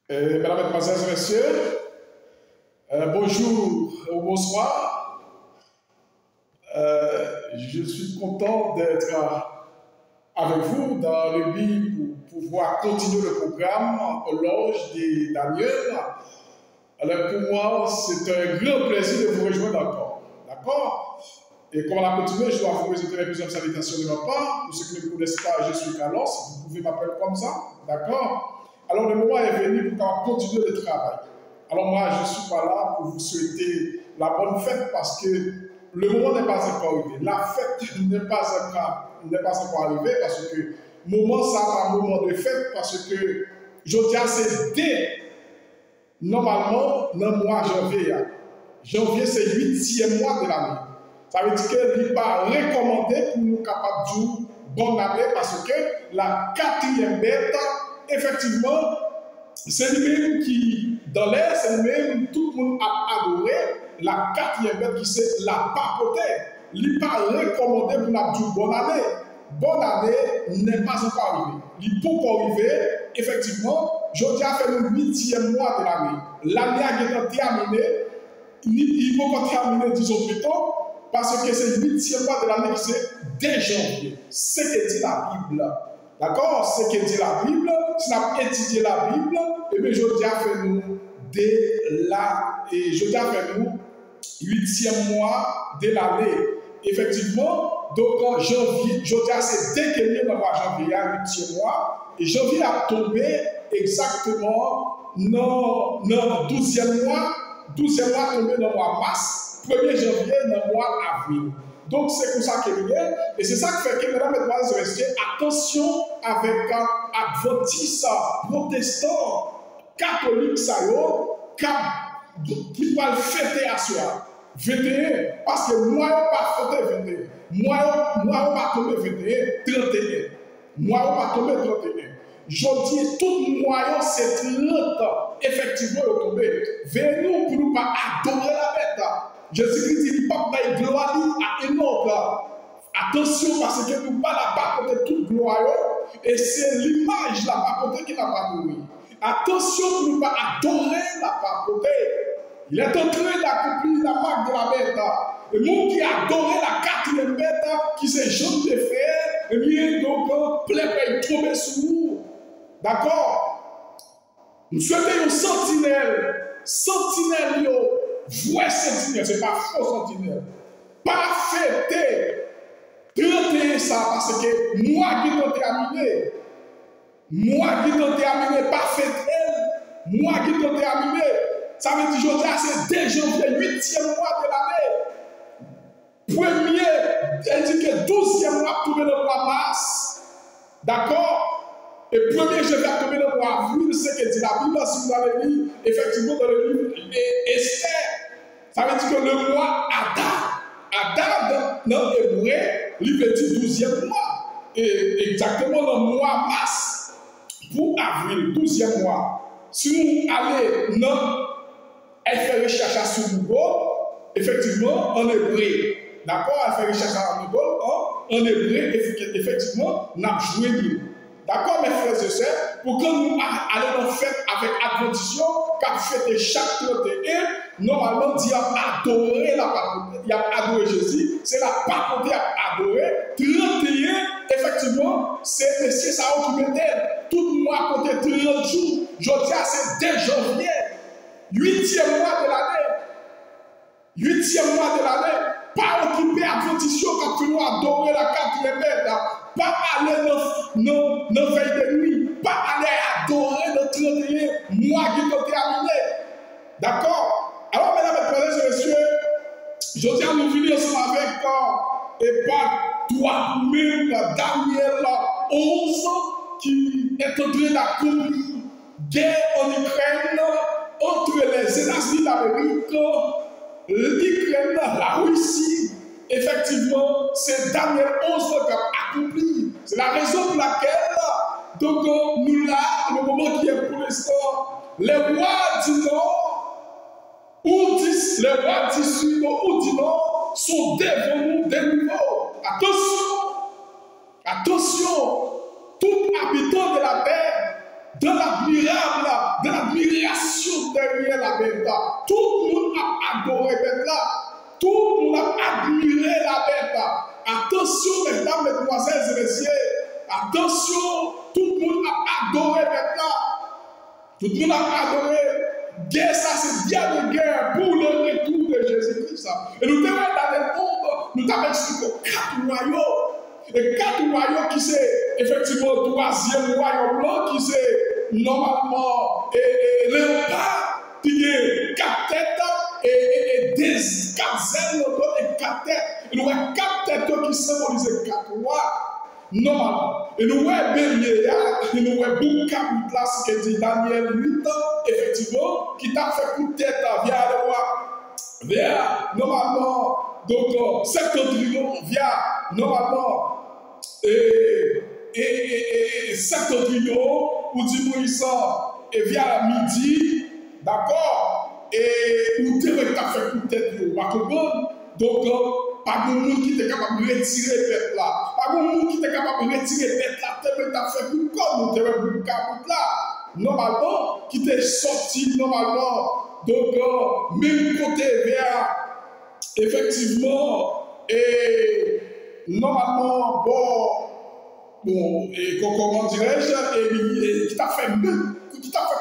Mesdames, Mesdemoiselles et Messieurs, bonjour ou bonsoir. Je suis content d'être avec vous dans le but pour pouvoir continuer le programme Loge de Daniel. Alors pour moi, c'est un grand plaisir de vous rejoindre encore. D'accord? Et comme à l'accoutumée, je dois vous présenter les plusieurs salutations de ma part. Pour ceux qui ne me connaissent pas, je suis Carlos. Vous pouvez m'appeler comme ça. D'accord? Alors le moment est venu pour continuer le travail. Alors moi, je ne suis pas là pour vous souhaiter la bonne fête parce que le moment n'est pas encore arrivé. La fête n'est pas encore arrivée parce que le moment, ça pas un moment de fête parce que je dis c'est dès normalement dans le mois de janvier. Janvier, c'est le 8e mois de l'année. Ça veut dire qu'il n'est pas recommandé pour nous capables de dire bonne année parce que la 4e bête, effectivement, c'est lui-même qui, dans l'air, c'est lui-même, tout le monde a adoré la 4e bête qui c'est la papauté. Il n'est pas recommandé pour nous dire bonne année. Bonne année n'est pas encore arrivée. Il peut encore arriver, effectivement, je dis à faire le 8e mois de l'année. L'année a été terminée, il faut encore terminer, disons plutôt, parce que c'est le 8e mois de l'année qui c'est dès janvier. C'est ce que dit la Bible. D'accord? C'est ce que dit la Bible. Si on a étudié la Bible, et bien je dis à faire nous dès là, et je dis à faire nous 8e mois de l'année. Effectivement, donc en janvier, je dis à c'est dès qu'il y a dans le mois de janvier, 8e mois, et janvier a tombé exactement dans le 12e mois. 12e mois tombé dans le mois mars, 1er janvier dans le mois avril. Donc c'est pour ça qu'il y a, et c'est ça qui fait que, mesdames et messieurs, attention avec adventistes, protestants, catholiques, qui vont fêter à soi. 21, parce que moi, je ne vais pas fêter 21. Moi, je ne vais pas tomber 21, 31. Moi, je ne vais pas tomber 31. Je dis, tout moyen, c'est 30 ans. Effectivement, le tomber. Venez-nous pour nous pas adorer la bête. Jésus-Christ dit, pas de gloire à énorme. Attention, parce que nous pas la papauté toute gloire. Et c'est l'image de la papauté qui n'a pas nourri. Attention pour nous pas adorer la papauté. Il est en train d'accomplir la marque de la bête. Le monde qui a adoré la 4e bête, qui s'est jaune de fer, et bien donc, plein de tomber sous nous. D'accord? Nous souhaitons une sentinelle. Sentinelle, vrai sentinelle, ce n'est pas faux sentinelle. Pas fêter. 31 ça, parce que moi qui t'ai terminé. Moi qui t'ai terminé, pas fêter. Moi qui t'ai terminé. Ça veut dire que c'est dès janvier, 8e mois de l'année. Premier, elle dit que 12e mois tombé dans le mois mars. D'accord? Et 1er janvier tombé dans le mois avril, c'est ce que dit la Bible, si vous avez lu, effectivement, dans le livre Esther. Ça veut dire que le mois Adar. Adar, dans l'hébreu, il veut dire 12e mois. Et exactement dans le mois mars, pour avril, 12e mois. Si nous allons dans elle fait recherche sur Google, effectivement, en hébreu. D'accord? Elle fait recherche en Google, en hébreu, effectivement, on a joué libre. D'accord, mes frères et sœurs? Pour que nous allions en fête avec advention, car fêter chaque 31, normalement, Dieu a adoré la papauté, il a adoré Jésus, c'est la papauté qui a adoré. 31, effectivement, c'est Monsieur Sao qui mettait tout le mois côté 30 jours. Je dis à c'est dès janvier. 8e mois de l'année. 8e mois de l'année. Pas occuper advention quand tu dois adorer la 4e bête. Pas aller dans veille de nuit. Pas aller adorer le 31 mois qui t'ont terminé. D'accord? Alors, mesdames et messieurs, je tiens à nous finir ensemble avec et pas toi-même, Daniel 11, qui est en train d'accomplir guerre en Ukraine entre les États-Unis d'Amérique, l'Ukraine, la Russie. Effectivement, c'est Daniel 11 qui a accompli. C'est la raison pour laquelle, donc, nous là, le moment qui est pour l'instant, les rois du Nord, les rois du Sud ou du Nord sont devant nous de nouveau. Attention, attention, tout habitant de la terre dans l'admiration derrière la bête là. Tout le monde a adoré la bête là. Tout le monde a admiré la bête là. Attention, mesdames, mesdemoiselles et messieurs. Attention, tout le monde a adoré la bête là. Tout le monde a adoré. Guerre, ça c'est bien de guerre pour le retour de Jésus-Christ. Et nous devons dans le monde, nous avons expliqué 4 royaumes. Et 4 royaumes qui c'est effectivement le 3e royaume blanc, qui c'est normalement léopard, qui est 4 têtes et 4 ailes et 4 têtes. Et nous avons 4 têtes qui symbolisent 4 rois. Normalement. Et nous voyons bélier, et nous voyons beaucoup de place qui dit Daniel 8, effectivement, qui t'a fait coup de tête vers normalement, donc septentrion, via normalement, septentrion, ou du Moïse, et via midi, d'accord, et où tu as fait coup de tête, donc, pas de monde qui est capable de retirer la tête là. Pas de monde qui est capable de retirer la tête là. Tellement tu as fait pour comme nous avons pour le là. Normalement, qui t'est sorti normalement. Donc, même côté vers, effectivement, et normalement, bon, et comment dirais-je, et qui t'a fait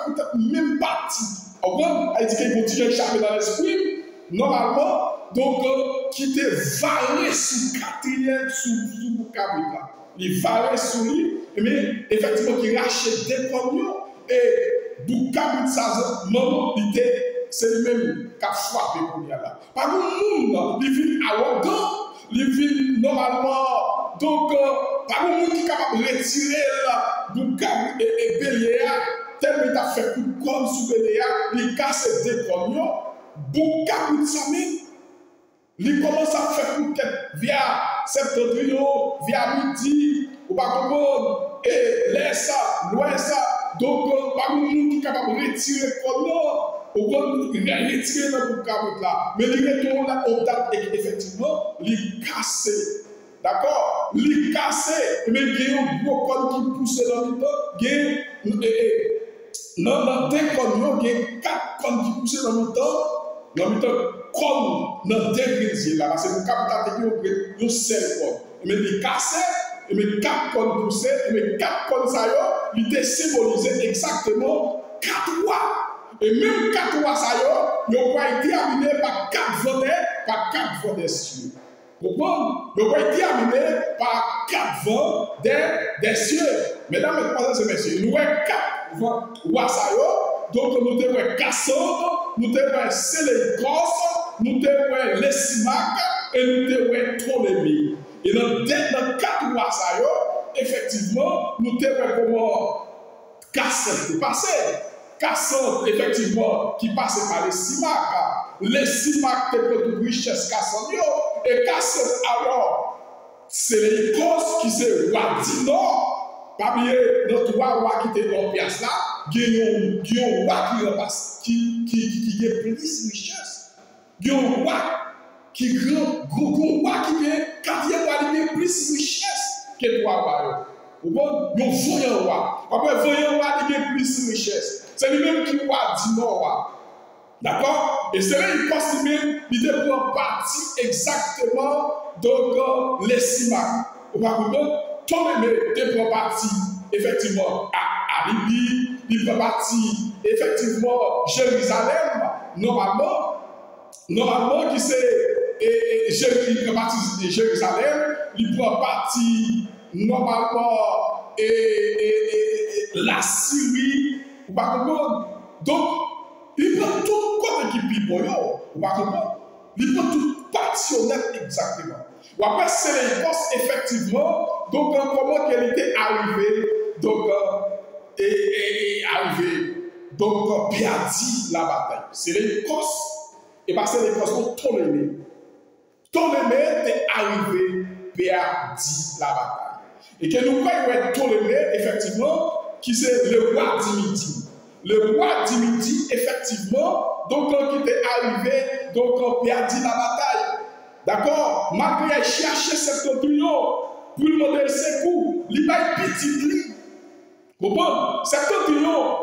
peut-être même partie. En vrai, elle dit qu'il continue à échapper dans l'esprit. Normalement, donc, qui te valait sous 4e sous Boukabouka. Il valait sous lui, mais effectivement, qui rachète des camions et Boukabouka, maman, c'est lui-même qui a frappé pour lui là. Par contre, nous, il vit arrogant, il vit normalement, donc, par contre, nous qui est capable de retirer Boukabouka et Bélier, tellement il a fait coup de com sous Bélier, il casse des camions. Boukabouka même, il commence à faire coup de tête via septentrion, via midi, ou pas comprendre, et l'est, l'ouest, donc pas de monde qui est capable de retirer le camion, ou retirer le Boukabouka là. Mais il retourne là au date effectivement, il casse. D'accord? Il casse, mais il y a un gros col qui pousse dans le temps, il y a dans deux camions, il y a 4 cols qui poussent dans le temps. Dans le temps, comme dans deux grilles là, parce que le capital technique, il seul corps. Mais il cassé, mais 4 cols poussés, mais 4 cols ça il était symbolisé exactement 4 rois. Et même 4 rois ça il ont été amenés par 4 vendeurs, par 4 vendeurs cieux. Vous comprenez? Ils ont été amenés par 4 vents des cieux. Mesdames, mesdemoiselles et messieurs, nous avons 4 rois ça donc nous devons Cassandre, nous devons Sélécos, nous devons Lessimac et nous devons Ptolémée. Et dans 4 rois ça effectivement, nous devons comment Cassandre passer. Cassandre, effectivement, qui passe par les Simac. Les Simac, qui ont toute richesse Cassandre. Et Cassandre, alors, c'est les causes qui se roi du Nord. Parmi nos 3 rois qui étaient en pièce là, il y a un roi qui a plus de richesse. Il y a un roi qui est 4e roi qui a plus de richesse que 3 rois. Vous voyez, il y a un voyant roi. Après, voyant roi qui a plus de richesse. C'est lui-même qui est roi du Nord. D'accord? Et c'est là qu'il pense même, il prend partie exactement donc les Simac. Vous voyez, Ptolémée prend partie effectivement à Libye, il prend partie effectivement Jérusalem, normalement qui c'est il prend partie de Jérusalem, il prend partie normalement la Syrie, vous pas comprendre. Donc il prend tout côté qui pipote, vous pas comprendre. Il prend tout partie honnête exactement. Ou après c'est les postes effectivement, donc comment qu'elle était arrivée, donc perdu la bataille. C'est l'Écosse, et parce que l'Écosse ont Ptolémée. Ptolémée est arrivé, perdu la bataille. Et que nous voyons Ptolémée, effectivement, qui c'est le roi du Midi. Le roi du Midi, effectivement, donc qui était arrivé, donc perdu la bataille. D'accord? Malgré chercher cette opinion, pour le modèle secours, il va être petit. Comprends? C'est quand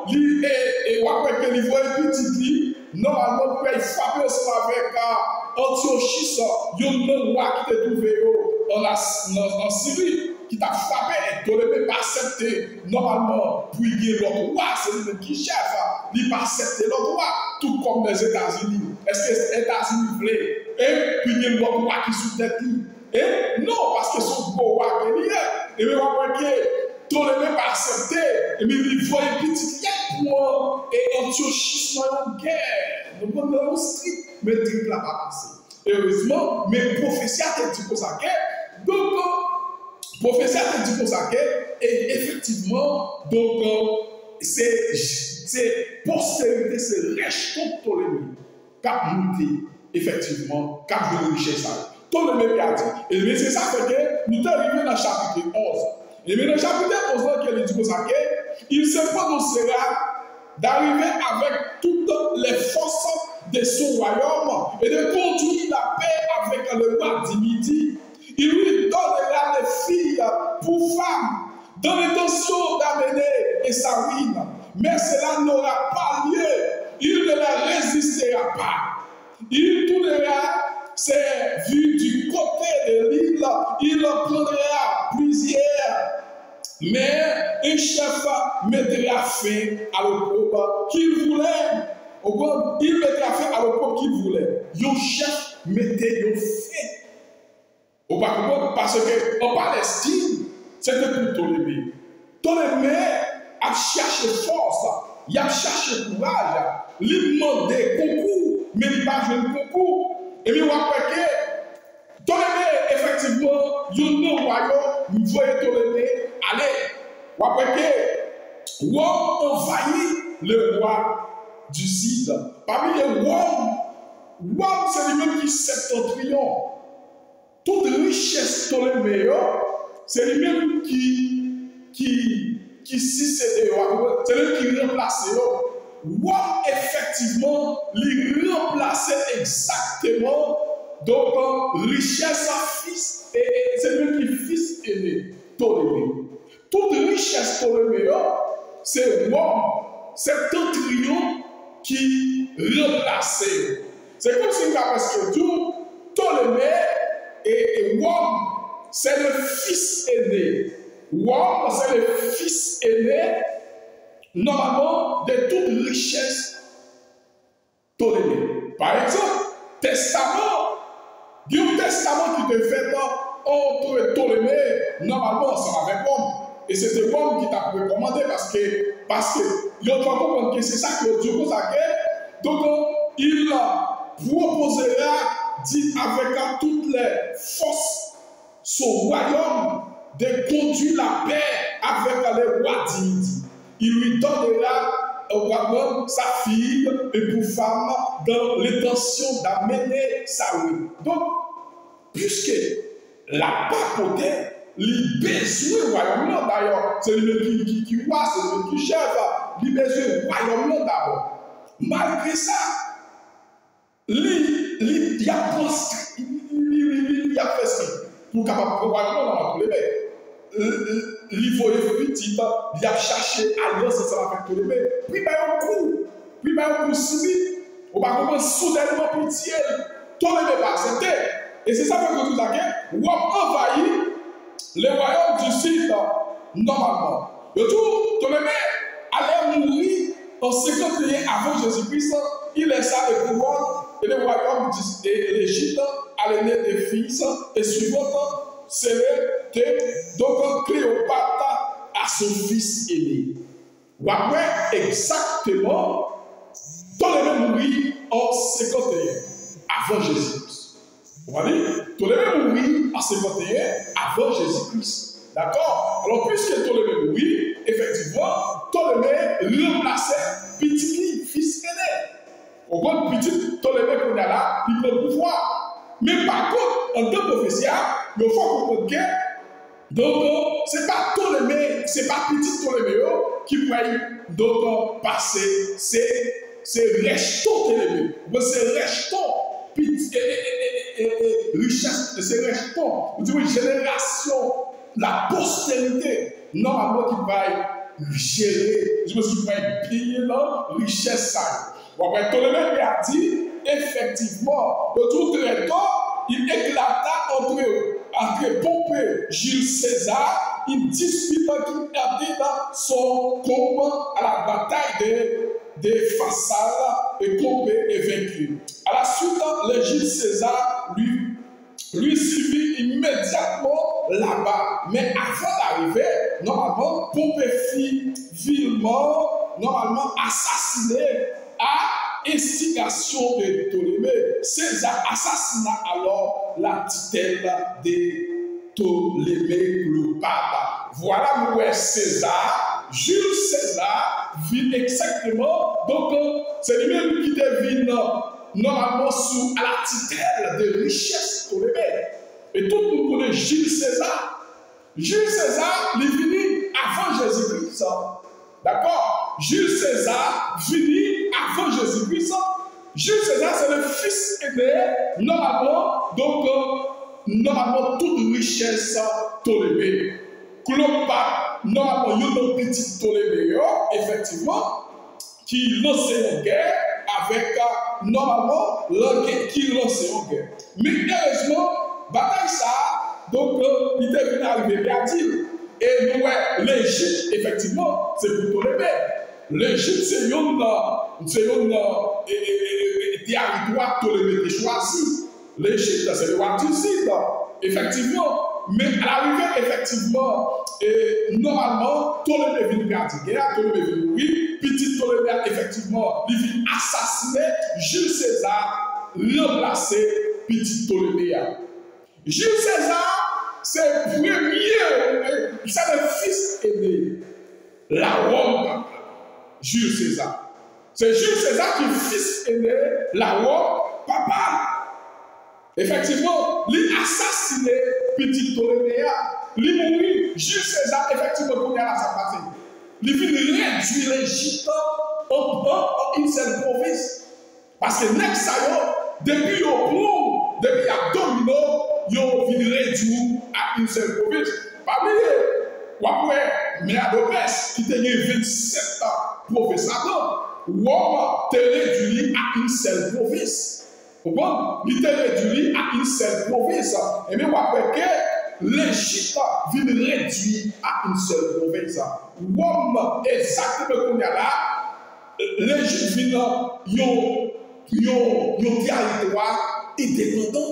ils et après que les voient petit, normalement, pour frapper ensemble avec Antiochus, il y a un roi qui t'a trouvé en Syrie, qui t'a frappé et Ptolémée pas accepté. Normalement, pour y gagner l'autre roi, c'est lui qui chef, il n'a pas accepté l'autre roi, tout comme les États-Unis. Est-ce que les États-Unis voulaient? Et puis il y a l'autre roi qui sous tête. Et non, parce que son gros roi qui est lié. Et bien, on voit que Ptolémée pas accepté. Et bien, il voit une petite lettre pour et Antiochus dans une guerre. Nous prenons un strict, mais le truc n'a pas passé. Heureusement, mes prophéties ont été pour ça. Donc, prophétie a été pour ça. Et effectivement, donc, c'est postérité, c'est rejeton de Ptolémée qui a monté, effectivement, qui a vu le richesse. Ptolémée a dit. Et bien, c'est ça que nous sommes arrivés dans le chapitre 11. Et bien, dans le chapitre 11, qui dit pour ça, il se prononcera d'arriver avec toutes les forces de son royaume et de conduire la paix avec le roi du Midi. Il lui donnera les filles pour femmes dans l'intention d'amener et sa ruine. Mais cela n'aura pas lieu. Il ne la résistera pas. Il tournera ses vues du côté de l'île. Il prendra plusieurs. Mais un chef mettra fin à l'opprobre qu'il voulait. Il mettra fin à l'opprobre qu'il voulait. Un chef mettait fin. Parce qu'en Palestine, c'était pour Ptolémée. Ptolémée a cherché force, il a cherché courage, il demandait concours, mais il n'a pas joué le concours. Et bien, on voit que Ptolémée, effectivement, il y a un royaume, il voyait Ptolémée aller. On voit que Rome envahit le roi du Sud. Parmi les Rome, c'est lui-même qui septentrion. Toute richesse Ptolémée, c'est lui-même qui succède, c'est lui qui remplace. Rome, effectivement, lui remplaçait exactement donc richesse fils, et c'est lui qui fils aîné, Ptolémée. Toute richesse Ptolémée, c'est Rome, septentrion qui remplaçait. C'est comme si on a presque tout, Ptolémée et Rome, c'est le fils aîné. Rome, c'est le fils aîné, normalement, de toute richesse Ptolémée. Par exemple, testament, il y a un testament qui te fait entre Ptolémée, normalement, c'est avec Rome. Et c'était Rome qui t'a recommandé parce que il y a comprendre que c'est ça que Dieu vous a fait. Donc, il proposera, dit avec toutes les forces, son royaume de conduire la paix avec le roi du Midi. Il lui donnera au royaume sa fille et pour femme dans l'intention d'amener sa ruine. Donc, puisque la papauté, les besoins royaume d'ailleurs, c'est lui qui voit, c'est lui qui chef, les besoins royaume d'abord. Malgré ça, il a pensé, il a fait ce pour capable probablement dans Ptolémée. Il voyait petit, il a cherché alliance avec Ptolémée. Puis il a un coup subi. On va commencer soudainement pitié. Ptolémée pas accepté. Et c'est ça que nous avons dit. On envahit le royaume du Sud normalement. Le tout, Ptolémée allait mourir en 51 avant Jésus-Christ. Il laissa le pouvoir et le royaume de l'Égypte allait naître des fils et suivant c'était donc Cléopâtre à son fils aîné. Après exactement, Ptolémée mourit en 51 avant Jésus-Christ. Vous voyez, Ptolémée mourit en 51 avant Jésus-Christ. D'accord? Alors, puisque Ptolémée mourit, effectivement, Ptolémée remplaçait petit fils aîné. Au grand petit Ptolémée qu'on a là, il prend le pouvoir. Mais par contre, en tant que prophétie, il faut comprendre que donc, ce n'est pas Ptolémée, ce n'est pas petit Ptolémée qui peut donc passer, c'est rejeton Ptolémée. C'est rejeton, richesse, c'est rejeton, génération, la postérité, normalement qui va gérer, je me suis payer la richesse ça. Ptolémée a dit, effectivement, de tout très tôt, il éclata entre Pompée, Jules César, une dispute qui était dans son combat à la bataille des Pharsales et Pompée est vaincu. À la suite, le Jules César lui suivit immédiatement là-bas. Mais avant d'arriver, normalement, Pompée fut vilement, normalement assassiné à instigation de Ptolémée. César assassina alors la tutelle de Ptolémée le pape. Voilà où est César, Jules César vit exactement, donc c'est lui-même qui devine normalement sous à la tutelle de richesse Ptolémée. Et tout le monde connaît Jules César. Jules César, il est venu avant Jésus-Christ. D'accord? Jules César venu avant Jésus-Christ. Jules César, c'est le fils aîné, normalement, donc, normalement, toute richesse Ptolémée. Cléopâtre, normalement, il y a un petit Ptolémée, effectivement, qui lançait en guerre avec, normalement, la guerre qui lançait en guerre. Mais heureusement, bataille ça, donc, il est venu arriver, regardez. Et nous, l'Égypte, effectivement, c'est pour Ptolémée. L'Égypte, c'est un territoire Ptolémée qui choisi. L'Égypte, c'est le roi du Sud, effectivement. Mais à l'arrivée, effectivement, normalement, Ptolémée vient garder guerre, Ptolémée vient oui, petit Ptolémée, effectivement, il vient assassiner Jules César, remplacer petit Ptolémée. Jules César, c'est le premier, c'est le fils aîné, la Rome, Jules César. C'est Jules César qui est fils aîné, la Rome, papa. Effectivement, il a assassiné petit Ptolémée, il est mort. Jules César, effectivement, comme il a sa partie, il vient réduire l'Égypte en une seule province. Parce que next depuis au monde, depuis à domino, il vient réduire à une seule province. Parmi eux, mais à Dopès, qui tenait 27 provinces avant, Rome te réduit à une seule province. Il était réduit à une seule province. Et bien, on voit que l'Égypte vient réduire à une seule province. Rome, exactement comme il y a là, l'Égypte vient un territoire indépendant.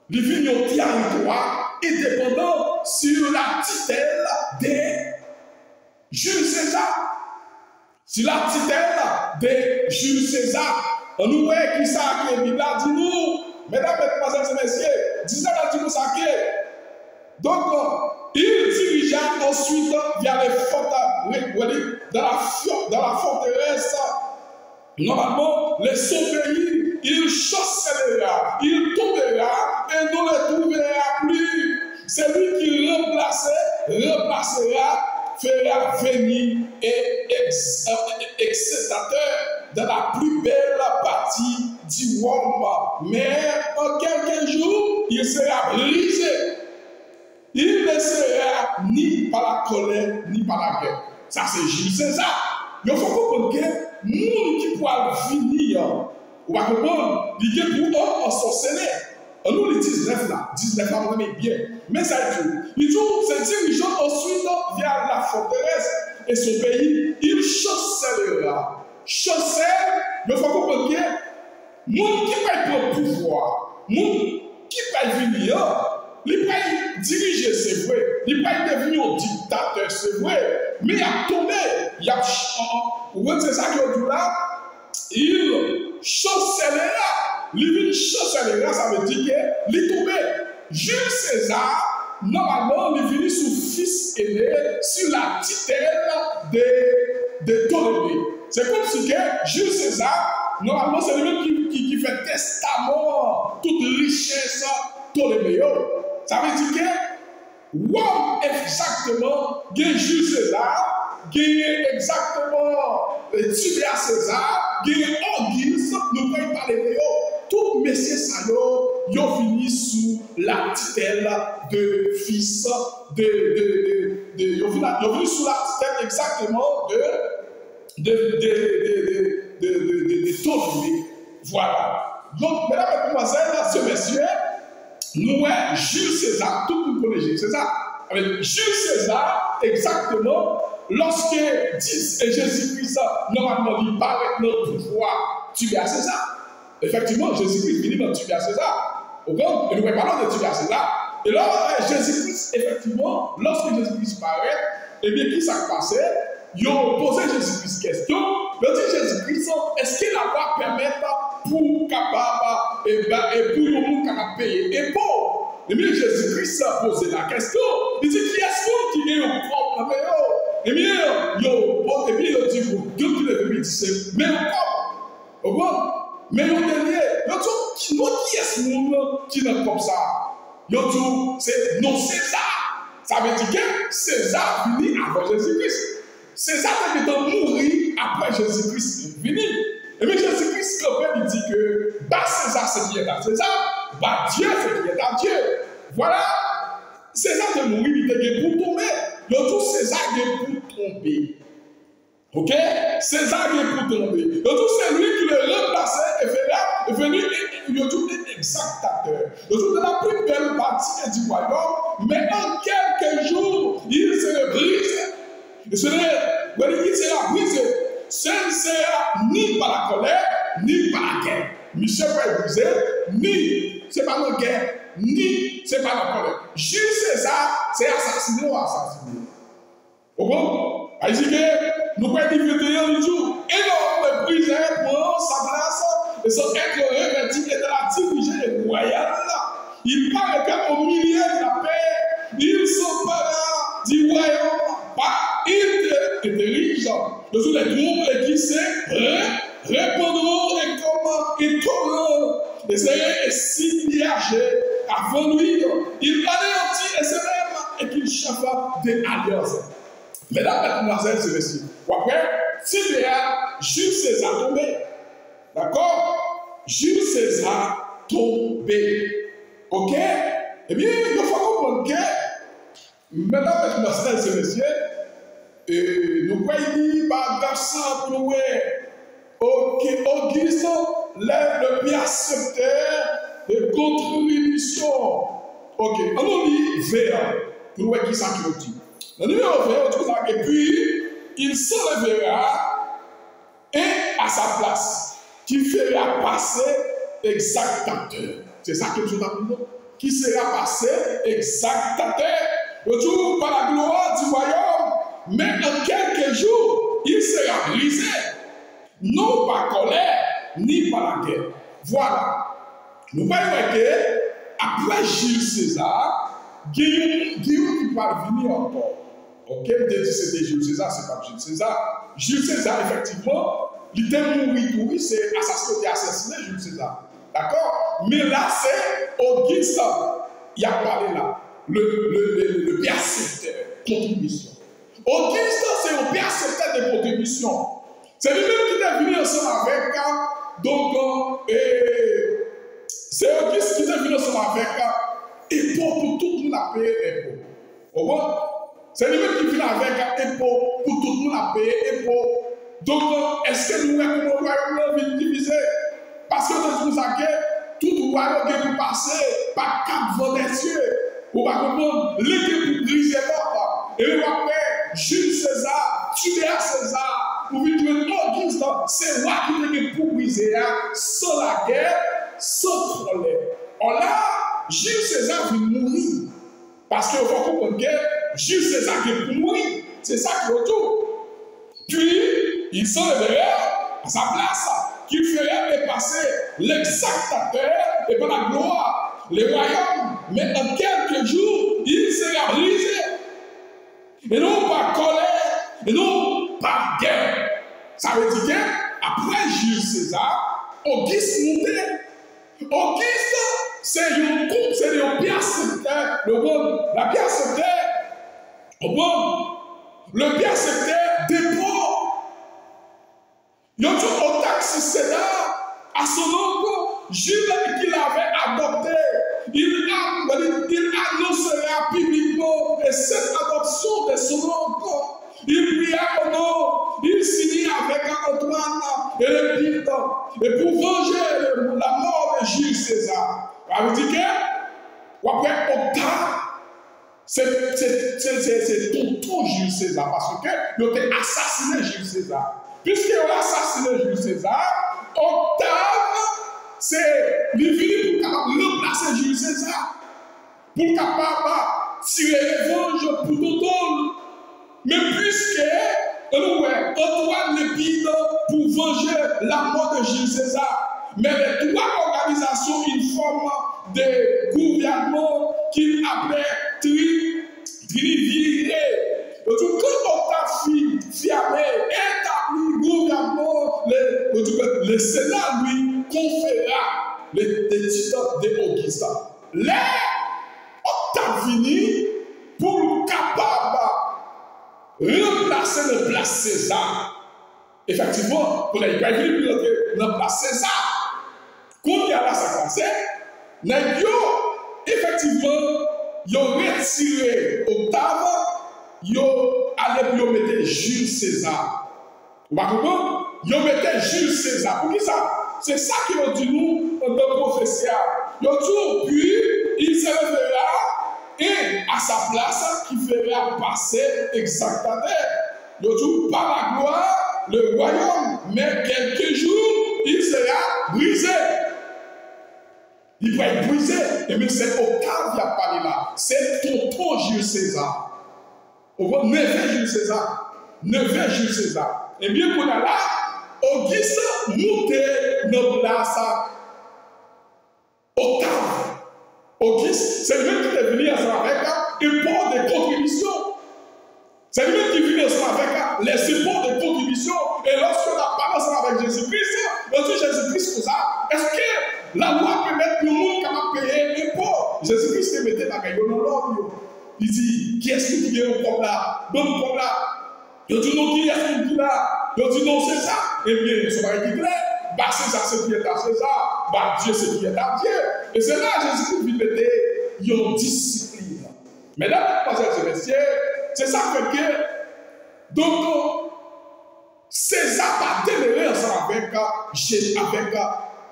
Il vient un territoire indépendant sur la tutelle de Jules César. Sur la tutelle de Jules César. On nous voit qui ça qui est Bible dit nous, mesdames, mesdemoiselles et messieurs, disons la dit nous ça qui est. Donc, il dirigea ensuite vers les forteresses, dans la forteresse. Normalement, les sauveurs, il chancellera, il tombera et ne le trouvera plus. C'est lui qui remplacera, fera venir et excitateur de la plus belle partie du Rome. Mais en quelques jours, il sera brisé. Il ne sera ni par la colère, ni par la guerre. Ça, c'est Jules César. Il faut comprendre que nous qui pourra venir, on va comprendre, il y a pour eux en sorcellerie. Nous, les 19 là, 19 là, on est bien. Mais ça dit, il dit, se dirigeant ensuite vers la forteresse et son pays, il chancellera. Chancelle, il faut comprendre que les gens qui va prendre le pouvoir, les gens qui va venir, il va diriger, c'est vrai, il va devenir un dictateur, c'est vrai, mais il a tombé, il a c'est ça qu'il dit là, il chancellera, il chancellera, ça veut dire qu'il est tombé. Jules César, normalement, il est venu sous fils aîné sur la tutelle de Ptolémée. C'est comme si que Jules César, normalement, c'est lui-même qui fait testament, toute richesse Ptolémée. Ça veut dire que Rome, exactement, Jules César, exactement Tibère César, Auguste, nous pouvons parler de eux. Tous messieurs Sayo, ils ont fini sous la tutelle de fils de sous la tête exactement de Ptolémée. Voilà. Donc, mesdames et mesdemoiselles, ce monsieur, nous, Jules César, tout le monde connaît Jules César. Avec Jules César, exactement, lorsque Jésus-Christ, normalement, il paraît notre pouvoir, tuer à César. Effectivement, Jésus-Christ finit par tuer à César. Et nous parlons de tuer à César. Et là, Jésus-Christ, effectivement, lorsque Jésus-Christ paraît, eh bien, qui s'est passé? Ils ont posé Jésus-Christ question. Ils ont dit Jésus-Christ, est-ce qu'il a pas permettre pour capable et pour nous capable payer et pour et bien Jésus-Christ a posé la question. Il dit qui est-ce qui est au propre et bien il dit Dieu qui le dit c'est mais encore mais le dernier qui est-ce qui n'est comme ça? Il dit c'est non César. Ça veut dire que César venu avant Jésus-Christ. César est mourir après Jésus-Christ venu. Et bien Jésus-Christ, il dit que bah César, c'est qui est à César, bah Dieu, c'est qui est à Dieu. Voilà. César est mort, il était pour tomber. Il tout César est pour tromper. Ok? César est pour tomber. Il tout c'est lui qui le remplaçait et venu, il tout est exactateur. Il tout de la plus belle partie du royaume, mais en quelques jours, il se brise. Et ce n'est, il sera brisé. Ce ne sera ni par la colère, ni par la guerre. Michel va être brisé, ni c'est pas la guerre, ni c'est pas la colère. Jules César, c'est assassiné ou assassiné. Au bon, il dit que nous pouvons dire 21 jours, énorme brisé pour sa place, et son être revêtu et de la diriger royale. Il parle qu'au milieu de la paix, ils sont pas là du royaume, il était riche. Le jour des groupes qui se répondront et comment ils tournent. Et c'est signagé avant lui. Il anéantit et se lève et qu'il chaffa des alliances. Mesdames, mesdemoiselles et messieurs, après, si Jules César tombé. D'accord? Jules César tombé. Ok? Eh bien, il faut comprendre que, mesdames, mesdemoiselles et messieurs, nous voyons par garçon pour nous. Ok, Auguste lève le bienfaiteur de contribution. Ok, on nous lit V1 pour nous qui s'en dit. Le numéro V, on trouve ça. Et puis, il s'enlèvera et à sa place, qui fera passer exactateur. C'est ça que nous avons dit. Qui sera passé exactateur. Retour par la gloire du royaume. Mais en quelques jours, il sera brisé, non par colère, ni par la guerre. Voilà. Nous voyons que, après Jules César, Guillaume qui va venir encore. Ok, dit c'était Jules César, c'est pas Jules César. Jules César, effectivement, il était mort, il s'est assassiné Jules César. D'accord? Mais là, c'est Auguste, il a parlé là, le bienfaiteur, contribution. Auguste, c'est un bienfaiteur de contribution. C'est lui-même qui est venu ensemble avec, donc, c'est Auguste qui est venu ensemble avec, et pour tout le monde à payer impôt. Au revoir? C'est lui-même qui vient avec impôt pour tout le monde à payer impôt. Donc, est-ce que nous avons un royaume divisé? Parce que nous avons tout royaume qui est passé par 4 vents des cieux. Pour pas comprendre, l'équipe pour briser l'autre. Et après, Jules César, tuer à César, pour vivre Auguste, c'est moi qui l'ai pour briser, sans la guerre, sans problème. Alors là, Jules César veut mourir. Parce qu'il faut comprendre que Jules César qui est pour mourir. C'est ça qui est autour. Puis, il s'enlèvera à sa place, qui ferait dépasser l'exactateur et par la gloire, les royaumes. Mais en quelques jours, il sera brisé. Et non par colère, et non par guerre. Ça veut dire qu'après Jules César, Auguste montait. Auguste, c'est un couple, c'est un bienfaiteur, la bienfaiteur, le bienfaiteur des pauvres. Il y a un taxi César à son oncle, Jules qu'il avait adopté. Il annoncera publiquement et cette adoption sont des solos. Il pria au nom, il signit avec Antoine et le Pite, et pour venger la mort de Jules César. Ça veut dire que, après Octave, c'est tonton Jules César, parce qu'il a assassiné Jules César. Puisqu'il a assassiné Jules César, Octave, c'est lui pour remplacer Jules César, pour capable tirer revanche pour tonton. Mais puisque Antoine l'épide pour venger la mort de Jules César, mais les trois organisations, une forme de gouvernement qu'il appelait triviéré. Donc, quand Octave fiamé établit gouvernement, le Sénat lui conféra les titres d'Auguste. Les Octave vini pour capable remplacer le place César. Effectivement, pour les Grecs, remplacer César. Quand il y a là, ça passé, effectivement, ils ont retiré Octave, ils ont allé pour mettre Jules César. Vous comprenez? Ils ont mis Jules César. Pour qui ça? C'est ça qu'ils ont dit nous dans le prophétie. Ils ont dit, puis il se lèvera. Et à sa place, qui fera passer exactement. Il dit par la gloire, le royaume, mais quelques jours, il sera brisé. Il va être brisé. Et bien c'est Octave qui a parlé là. C'est tonton Jules César. On voit neveu Jules César. Neveu Jules César. Et bien qu'on a là, Auguste montait dans place Octave. Auguste, c'est lui qui est venu ensemble avec import de contributions. C'est lui qui vient ensemble avec les imports de contributions. Et lorsqu'on a parlé ensemble avec Jésus-Christ, on dit Jésus-Christ pour ça. Est-ce que la loi permet que le monde capable payer l'impôt? Jésus-Christ te mettait dans l'ordre. Il dit, qui est-ce qui vient au peuple là? Bon peuple là. Il dit non, qui est-ce qui est là? Il dit non, c'est ça. Eh bien, ça va être clair. Bah, César, c'est qui est à César. Bah, Dieu, c'est qui est à Dieu. Et c'est là que Jésus-Christ vient mettre une discipline. Mesdames, mesdemoiselles et messieurs, c'est ça que donc César va demeurer ensemble avec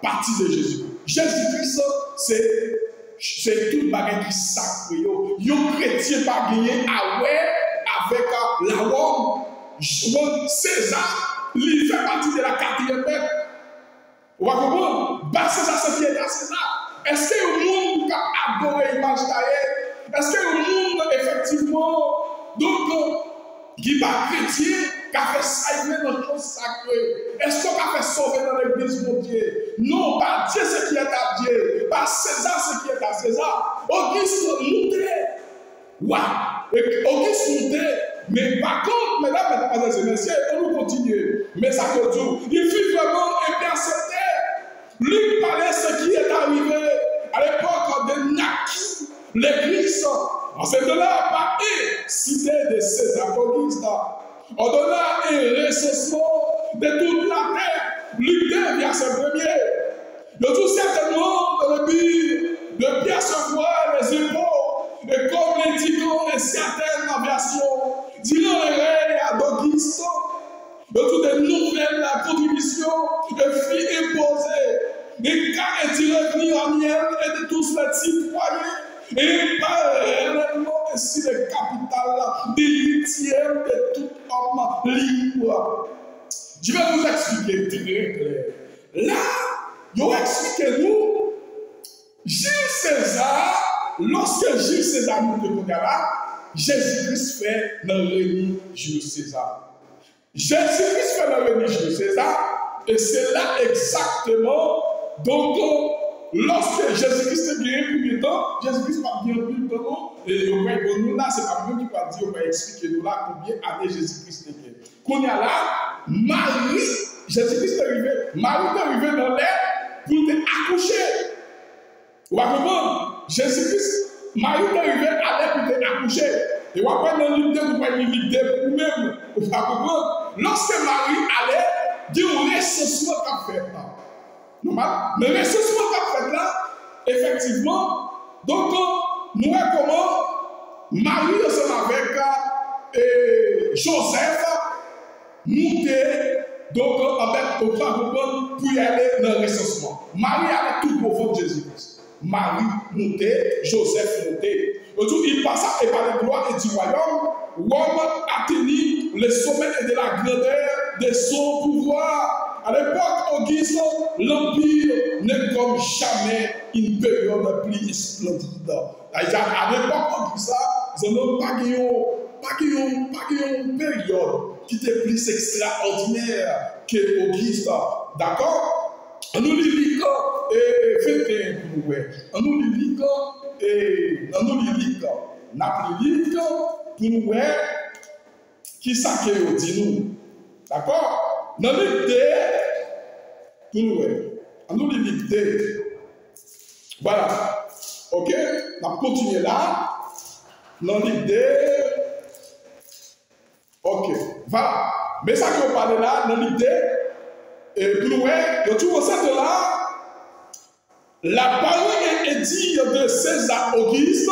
partie de Jésus. Jésus-Christ, c'est tout le bagage qui sacré. Yon chrétien pas gagné avec la Rome. César, il fait partie de la 4e bête. On va comprendre? Bah, César, c'est qui est à César. Est-ce que le monde qui a adoré l'image d'Aïe? Est-ce que le monde, effectivement, donc, qui va chrétien, qui a fait saigner dans les choses sacrées? Est-ce qu'on a fait sauver dans l'église, mon Dieu? Non, pas Dieu, c'est qui est à Dieu. Pas César, c'est qui est à César. Auguste montait. Ouais. Auguste montait. Mais par contre, mesdames, mesdemoiselles et messieurs, on nous continue. Mais ça que Dieu, il fut vraiment intercepté. Lui parlait ce qui est arrivé à l'époque de Naki, l'église. En ce temps-là, par cité de César Auguste. On donna un recensement de toute la terre. Luc 2, verset 1er. Le tout certainement dans le but de bien se voir les épaules, et comme l'indiquant et certaines versions, durant le règne d'Auguste, de toutes les nouvelles contributions fut imposée. Et car est-il revenu en miel et de tous les citoyens, et par réellement ainsi le capital d'héritière de tout homme libre. Je vais vous expliquer très clair. Là, je vais expliquer nous, Jules César, lorsque Jules César nous demande là, Jésus-Christ fait dans le règne Jules César. Jésus-Christ fait dans le règne Jules César, et c'est là exactement, donc, lorsque Jésus-Christ est bien plus de temps, Jésus-Christ va bien plus de temps, et nous là, c'est pas nous qui va dire, on va expliquer nous là combien d'années Jésus-Christ est bien. Qu'on y a là, Marie, Jésus-Christ est arrivé, Marie est arrivé dans l'air pour accoucher. Vous va comprendre? Jésus-Christ, Marie est arrivé à l'air pour accoucher. Et vous va dans l'idée, vous voyez l'idée pour vous-même. Vous va comprendre? Lorsque Marie allait, Dieu recensement qu'a fait. Normal. Mais le recensement qu'a fait là, effectivement, donc, nous voyons comment Marie ensemble avec Joseph montait donc avec au plan pour y aller dans le recensement. Marie allait tout profond de Jésus-Christ. Marie montait, Joseph montait. Il passa et par les gloires et du royaume, Rome atteignit le sommet de la grandeur de son pouvoir. À l'époque Auguste, l'Empire n'est comme jamais une période plus splendide. À l'époque Auguste, nous n'avons pas une période qui était plus extraordinaire que Auguste. D'accord? On nous lit et 21 pour nous. On nous lit et on nous lit pour nous qui s'accueille dit nous. D'accord? Dans l'idée pour nous. On nous lit. Voilà. Ok? On va continuer là. Dans l'idée. Ok. Voilà. Mais ça que vous parlez là, dans l'idée. Et pour nous, il tout ça de là. La parole est dit de César Auguste,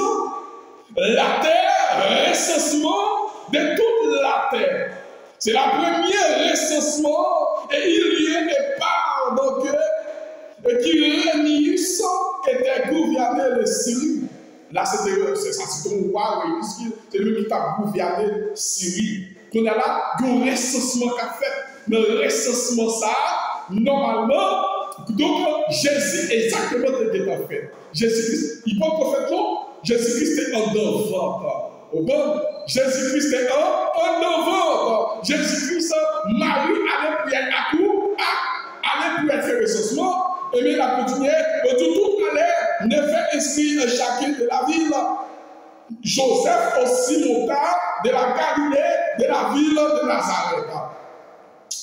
la terre, recensement de toute la terre. C'est la première recensement et il y a des parts donc qui réunissent était gouverné le Syrie. Là, c'est un roi, c'est lui qui a gouverné Syrie. On a là un recensement qu'a fait. Le recensement, ça, normalement, donc Jésus exactement ce qu'il a fait. Jésus-Christ, il peut pas faire non. Jésus-Christ est un enfant. Jésus-Christ est un enfant. Jésus-Christ, Marie allait prier à coup, allait prier faire recensement. Et bien, la continuer, tout allait ne fait inscrire chacun de la ville. Joseph aussi monta de la Galilée, de la ville de Nazareth.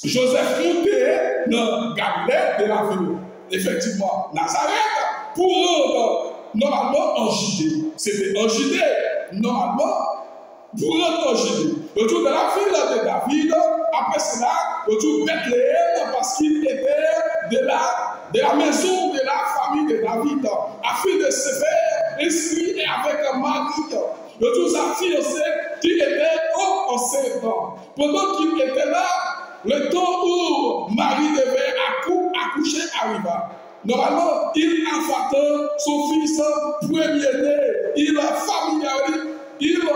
Joseph montait dans Galilée de la ville, effectivement, Nazareth, pour rendre normalement en Judée. C'était en Judée, normalement, pour rendre en Judée. Autour de la ville de David, après cela, autour de Bethléem, parce qu'il était de la maison de la famille de David, afin de se faire inscrit avec Marie. Autour de sa fiancée qui était enceinte. Pendant qu'il était là, le temps où Marie devait accoucher arriva. Normalement, il enfantin son fils premier-né. Il a familiarisé, il a